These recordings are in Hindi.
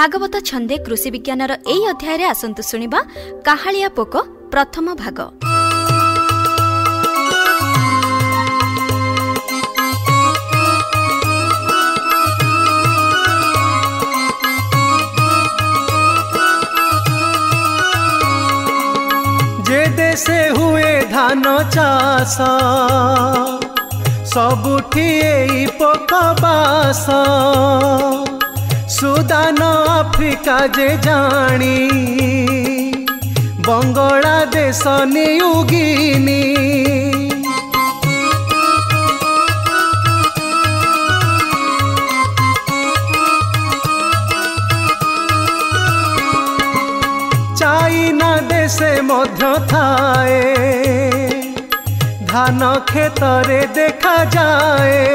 भागवत छंदे कृषि विज्ञानर एई अध्याय रे आसंतु सुनिबा काहालिया पोक प्रथम भाग। जे देशे हुए धान चाष सबुठी एई पोक बास सुदान आफ्रिका जे जानी बांग्लादेश न्यूगिनी चाइना देशे मध्य थाए धान खेतरे देखा जाए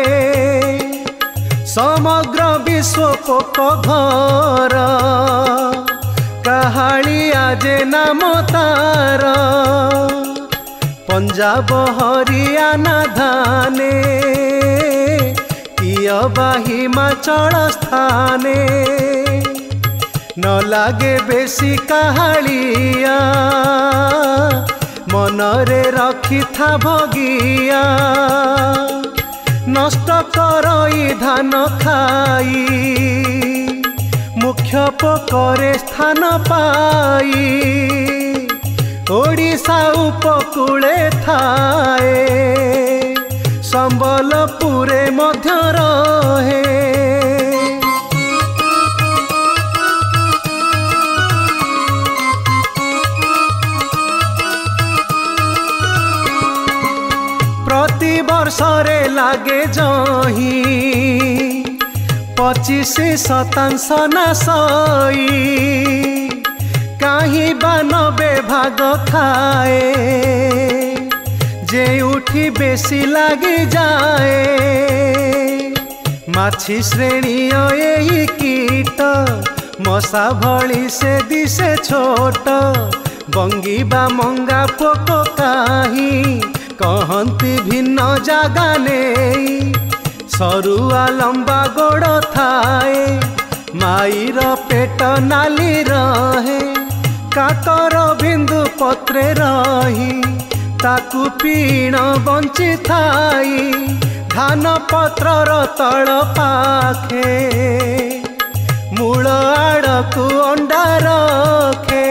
समग्र विश्व पोक घर काहालिया जे नाम तार पंजाब हरियाणा धाने कियबा हिमाचल स्थाने न लागे बेसी काहालिया मनरे रखी था भगिया नष्ट करई धान खाई मुख्य पोकरे स्थान पाई ओडिशा उपकूले थाए संबलपुरे मध्य रहे प्रति वर्षरे लागे जही 25% नासई कहीं 92 भाग खाए जे उठी बेसी लागे जाए माछी श्रेणी यही कीट मशा भली से दिशे छोट बंगी बा मंगा पोक काही कहती भिन्न जागा नहीं सरुआ लंबा गोड़ थाए माईर पेट नाली रहे काकर बिंदु पत्रे रही ताकू पीण बंची थाई धान पत्रर तल पाखे मूल आड़कू अंडा रखे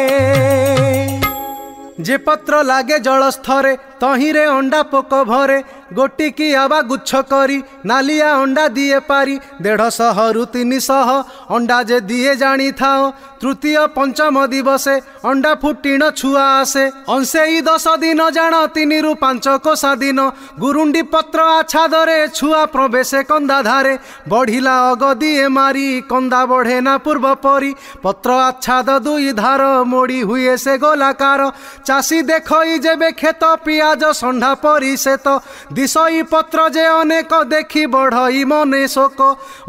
जे पत्र लागे जलस्थरे तहिरे अंडा पोक भरे गोटी की आवा गुच्छ करी नालिया अंडा दिए पारी 150 रु 300 अंडा जे दिए जानी थाओ तृतीय पंचम दिवसे अंडा फुटीण छुआ आसे अंशे 10 दिन जान 3 रु 5 कोसा दिन गुरुंडी पत्र आच्छादरे छुआ प्रवेशे कंदा धारे बढ़िला अग दिए मारी कंदा बढ़े ना पूर्व परी पत्र आच्छाद 2 धार मोड़ी हुए से गोलाकार चाषी देखई जेबे खेत पियाज संढा परी से तो दिशई पत्र जे अनेक देखी बढ़ई मने शोक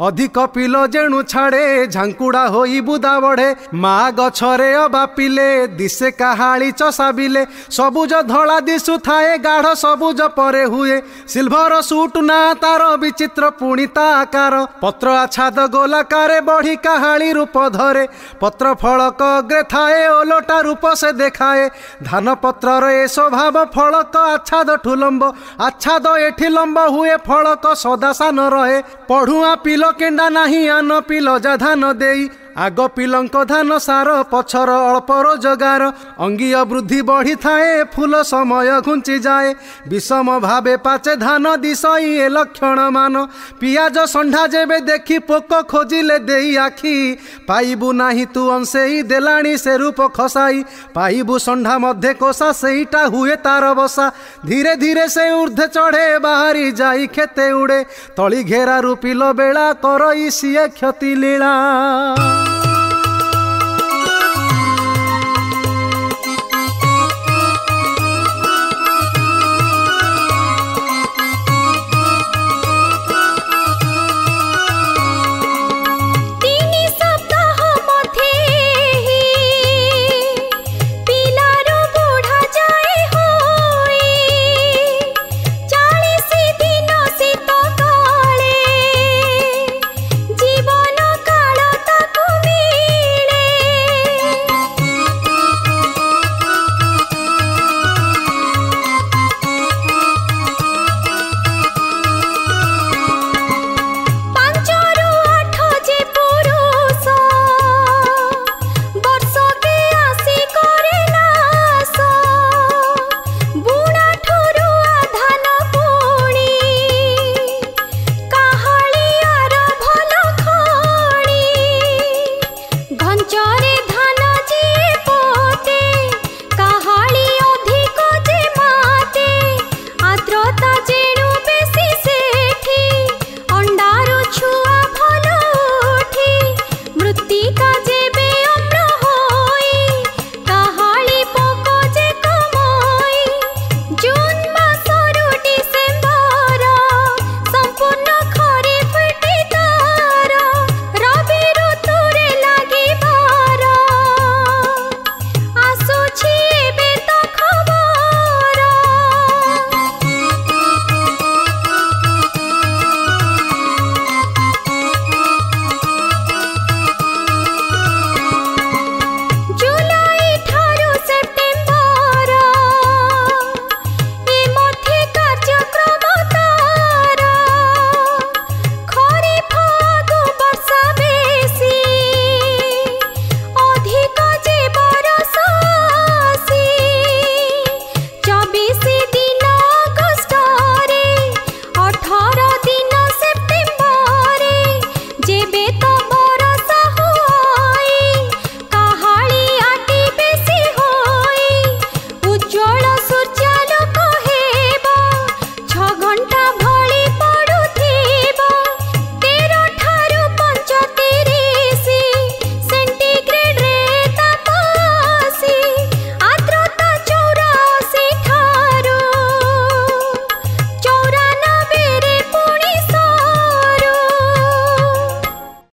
अधिक पिलो जेणु छाड़े झांकुड़ा होई बुदा बढ़े माँ गछरे अबा पिले दिशे काहाली चषा बिले सबुज धला दिशु थाए गाढ़ सबुज परे हुए सिल्भर सूट ना तार विचित्र पुणिता आकार पत्र आच्छाद गोलाकारे बढ़ी काहाली रूप धरे पत्र फलक अग्रे थाए ओलोटा रूप से देखाए धान पत्र ए स्वभाव फलक आच्छाद ठुलंब आच्छाद एठी लंब हुए फलक सदा सान रहे पढ़ुआ पिलो केंडा नहीं आन पिलो जा धान देई आग पिलंक धान सार पछर अल्प रोजगार अंगीय वृद्धि बढ़ी थाए फूल समय घुंची जाए विषम भावे पाचे धान दिशई ए लक्षण मान पियाज संढा जेबे देखी पोक खोजिले देई आखी पाइबू नाही तू अंशे ही देलाणी से रूप खसाई पाइबू संढा मध्य कोसा सेईटा हुए तार बसा धीरे धीरे से ऊर्ध्वे चढ़े बाहरी जाई खेते उड़े तली घेरा रूपिलो बेला करई सिए क्षति लीला।